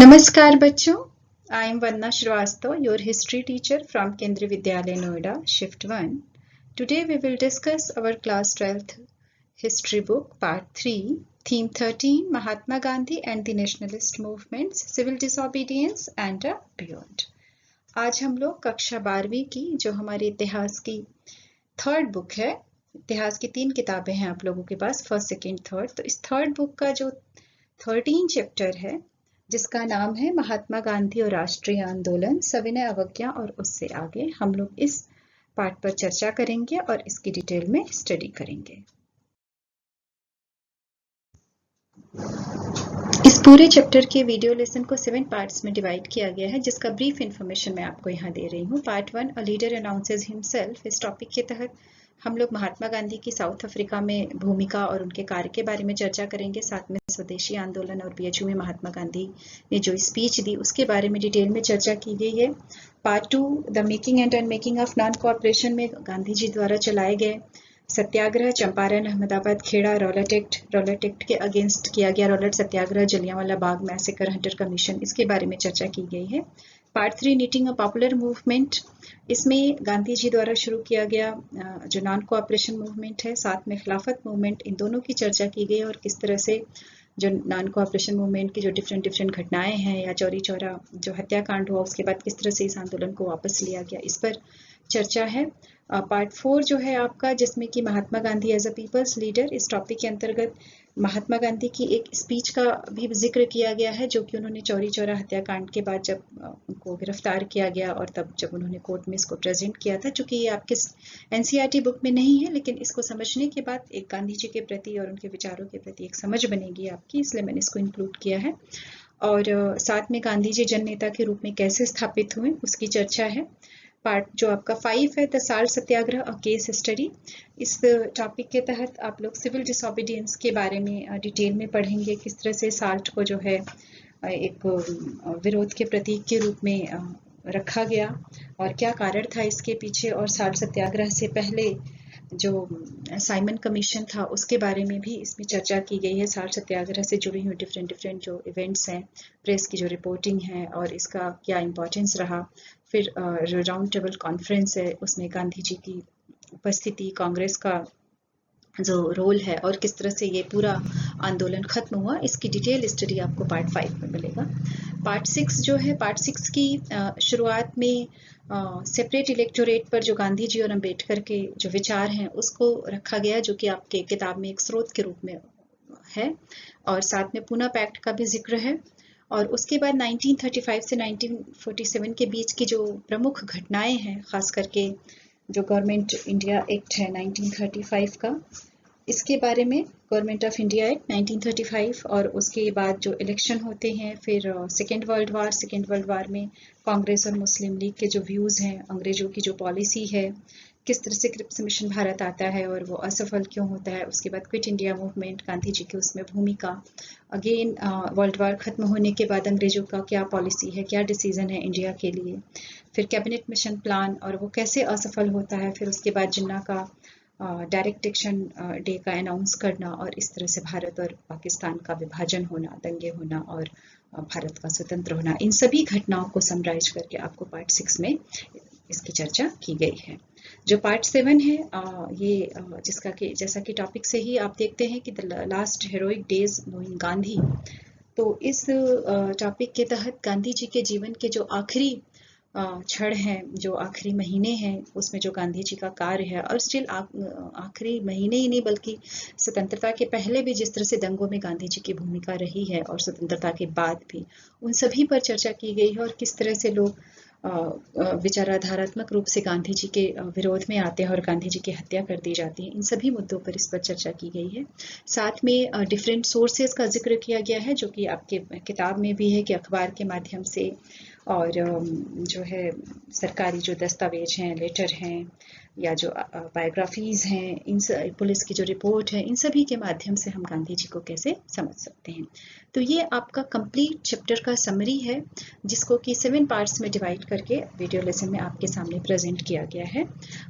नमस्कार बच्चों, I am Vanna Shrivastava, your history teacher from Kendriya Vidyalaya Noida, Shift 1. Today we will discuss our class 12th history book, part 3, theme 13, Mahatma Gandhi and the Nationalist Movements, Civil Disobedience and Beyond. आज हम लोग कक्षा 12वीं की जो हमारी इतिहास की थर्ड बुक है, इतिहास की 3 किताबें हैं आप लोगों के पास, फर्स्ट, सेकेंड, थर्ड। तो इस थर्ड बुक का जो 13 चैप्टर है जिसका नाम है महात्मा गांधी और राष्ट्रीय आंदोलन, सविनय अवज्ञा और उससे आगे, हम लोग इस पार्ट पर चर्चा करेंगे और इसकी डिटेल में स्टडी करेंगे। इस पूरे चैप्टर के वीडियो लेसन को 7 पार्ट्स में डिवाइड किया गया है, जिसका ब्रीफ इंफॉर्मेशन मैं आपको यहाँ दे रही हूँ। Part 1, a leader announces himself. इस टॉपिक के तहत हम लोग महात्मा गांधी की साउथ अफ्रीका में भूमिका और उनके कार्य के बारे में चर्चा करेंगे। साथ में स्वदेशी आंदोलन और बीएचयू में महात्मा गांधी ने जो स्पीच दी उसके बारे में डिटेल में चर्चा की गई है। Part 2, the making and unmaking of non cooperation में गांधी जी द्वारा चलाए गए सत्याग्रह, चंपारण, अहमदाबाद, खेड़ा, रॉलेट एक्ट के अगेंस्ट किया गया Rowlatt satyagraha, Jallianwala Bagh massacre, Hunter commission, इसके बारे में चर्चा की गई है। Part 3, knitting a popular movement. इसमें गांधी जी द्वारा शुरू किया गया जो नॉन कोऑपरेशन मूवमेंट है, साथ में खिलाफत मूवमेंट, इन दोनों की चर्चा की गई और किस तरह से जो नॉन कोऑपरेशन मूवमेंट की जो डिफरेंट घटनाएं हैं या चौरी चौरा जो हत्याकांड हुआ उसके बाद किस तरह से इस आंदोलन को वापस लिया गया, इस पर चर्चा है। पार्ट 4 जो है आपका, जिसमें कि Mahatma Gandhi as a people's leader, इस टॉपिक के अंतर्गत महात्मा गांधी की एक स्पीच का भी जिक्र किया गया है जो कि उन्होंने चौरी चौरा हत्याकांड के बाद जब उनको गिरफ्तार किया गया और तब जब उन्होंने कोर्ट में इसको प्रेजेंट किया था। चूंकि ये आपके एनसीईआरटी बुक में नहीं है, लेकिन इसको समझने के बाद एक गांधी जी के प्रति और उनके विचारों के प्रति एक समझ बनेगी आपकी, इसलिए मैंने इसको इंक्लूड किया है। और साथ में गांधी जी जन नेता के रूप में कैसे स्थापित हुए उसकी चर्चा है। पार्ट जो आपका 5 है, the salt Satyagraha a case study. इस टॉपिक के तहत आप लोग सिविल डिसोबीडियंस के बारे में डिटेल में पढ़ेंगे, किस तरह से साल्ट को जो है एक विरोध के प्रतीक के रूप में रखा गया और क्या कारण था इसके पीछे, और साल्ट सत्याग्रह से पहले जो साइमन कमीशन था उसके बारे में भी इसमें चर्चा की गई है। साल्ट सत्याग्रह से जुड़ी हुई डिफरेंट जो इवेंट्स हैं, प्रेस की जो रिपोर्टिंग है और इसका क्या इम्पोर्टेंस रहा। फिर राउंड टेबल कॉन्फ्रेंस है, उसमें गांधी जी की उपस्थिति, कांग्रेस का जो रोल है और किस तरह से ये पूरा आंदोलन खत्म हुआ, इसकी डिटेल स्टडी आपको पार्ट 5 में मिलेगा। पार्ट 6 जो है, पार्ट 6 की शुरुआत में सेपरेट इलेक्टोरेट पर जो गांधी जी और अम्बेडकर के जो विचार हैं उसको रखा गया, जो कि आपके किताब में एक स्रोत के रूप में है, और साथ में पूना पैक्ट का भी जिक्र है। और उसके बाद 1935 से 1947 के बीच की जो प्रमुख घटनाएं हैं, खास करके जो गवर्नमेंट इंडिया एक्ट है 1935 का, इसके बारे में, गवर्नमेंट ऑफ इंडिया एक्ट 1935, और उसके बाद जो इलेक्शन होते हैं, फिर सेकेंड वर्ल्ड वार में कांग्रेस और मुस्लिम लीग के जो व्यूज़ हैं, अंग्रेजों की जो पॉलिसी है, किस तरह से क्रिप्स मिशन भारत आता है और वो असफल क्यों होता है। उसके बाद quit India movement, Gandhi ji की उसमें भूमिका, अगेन वर्ल्ड वार खत्म होने के बाद अंग्रेजों का क्या पॉलिसी है, क्या डिसीजन है इंडिया के लिए, फिर कैबिनेट मिशन प्लान और वो कैसे असफल होता है, फिर उसके बाद जिन्ना का डायरेक्ट एक्शन डे का अनाउंस करना और इस तरह से भारत और पाकिस्तान का विभाजन होना, दंगे होना और भारत का स्वतंत्र होना, इन सभी घटनाओं को समराइज करके आपको पार्ट 6 में इसकी चर्चा की गई है। जो पार्ट 7 है, ये जिसका कि जैसा कि टॉपिक से ही आप देखते हैं कि the last heroic days knowing Gandhi, तो इस टॉपिक के तहत गांधी जी के जीवन के जो आखिरी क्षण है, जो आखिरी महीने हैं, उसमें जो गांधी जी का कार्य है, और स्टिल आखिरी महीने ही नहीं बल्कि स्वतंत्रता के पहले भी जिस तरह से दंगों में गांधी जी की भूमिका रही है और स्वतंत्रता के बाद भी, उन सभी पर चर्चा की गई है और किस तरह से लोग विचाराधारात्मक रूप से गांधी जी के विरोध में आते हैं और गांधी जी की हत्या कर दी जाती है। इन सभी मुद्दों पर इस पर चर्चा की गई है। साथ में डिफरेंट सोर्सेज का जिक्र किया गया है, जो कि आपके किताब में भी है कि अखबार के माध्यम से और जो है सरकारी जो दस्तावेज हैं, लेटर हैं या जो बायोग्राफीज हैं, इन पुलिस की जो रिपोर्ट है, इन सभी के माध्यम से हम गांधी जी को कैसे समझ सकते हैं। तो ये आपका कंप्लीट चैप्टर का समरी है, जिसको कि 7 पार्ट्स में डिवाइड करके वीडियो लेसन में आपके सामने प्रेजेंट किया गया है।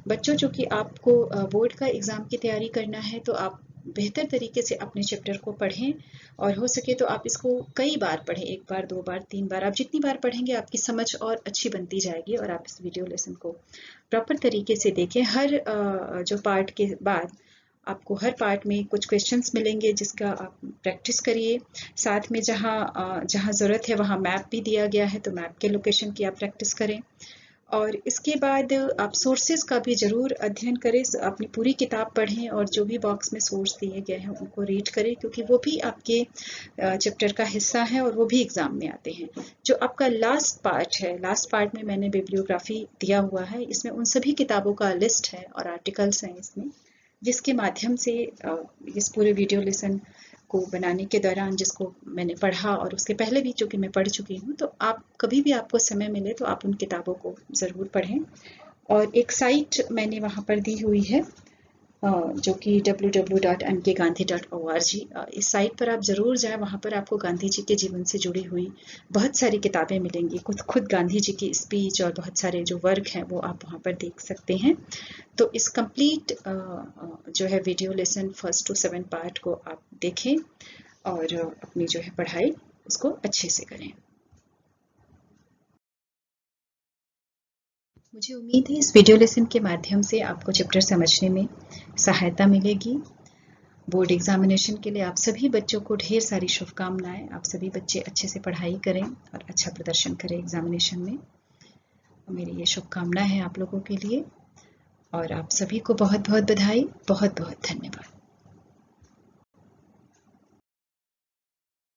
बच्चों, जो कि आपको बोर्ड का एग्जाम की तैयारी करना है, तो आप बेहतर तरीके से अपने चैप्टर को पढ़ें और हो सके तो आप इसको कई बार पढ़ें, 1 बार 2 बार 3 बार, आप जितनी बार पढ़ेंगे आपकी समझ और अच्छी बनती जाएगी और आप इस वीडियो लेसन को प्रॉपर तरीके से देखें। हर जो पार्ट के बाद आपको हर पार्ट में कुछ क्वेश्चंस मिलेंगे जिसका आप प्रैक्टिस करिए। साथ में जहाँ ज़रूरत है वहाँ मैप भी दिया गया है, तो मैप के लोकेशन की आप प्रैक्टिस करें। और इसके बाद आप सोर्सेज का भी ज़रूर अध्ययन करें, अपनी पूरी किताब पढ़ें और जो भी बॉक्स में सोर्स दिए गए हैं उनको रीड करें, क्योंकि वो भी आपके चैप्टर का हिस्सा है और वो भी एग्ज़ाम में आते हैं। जो आपका लास्ट पार्ट है, लास्ट पार्ट में मैंने बिब्लियोग्राफी दिया हुआ है, इसमें उन सभी किताबों का लिस्ट है और आर्टिकल्स हैं इसमें, जिसके माध्यम से इस पूरे वीडियो लेसन को बनाने के दौरान जिसको मैंने पढ़ा और उसके पहले भी जो कि मैं पढ़ चुकी हूँ, तो आप कभी भी आपको समय मिले तो आप उन किताबों को ज़रूर पढ़ें। और एक साइट मैंने वहाँ पर दी हुई है जो कि www.mkgandhi.org। इस साइट पर आप ज़रूर जाएं, वहाँ पर आपको गांधी जी के जीवन से जुड़ी हुई बहुत सारी किताबें मिलेंगी। खुद गांधी जी की स्पीच और बहुत सारे जो वर्क हैं वो आप वहाँ पर देख सकते हैं। तो इस कंप्लीट जो है वीडियो लेसन 1 to 7 पार्ट को आप देखें और अपनी जो है पढ़ाई उसको अच्छे से करें। मुझे उम्मीद है इस वीडियो लेसन के माध्यम से आपको चैप्टर समझने में सहायता मिलेगी। बोर्ड एग्जामिनेशन के लिए आप सभी बच्चों को ढेर सारी शुभकामनाएं। आप सभी बच्चे अच्छे से पढ़ाई करें और अच्छा प्रदर्शन करें एग्जामिनेशन में। मेरी ये शुभकामना है आप लोगों के लिए और आप सभी को बहुत बहुत बधाई, बहुत बहुत धन्यवाद।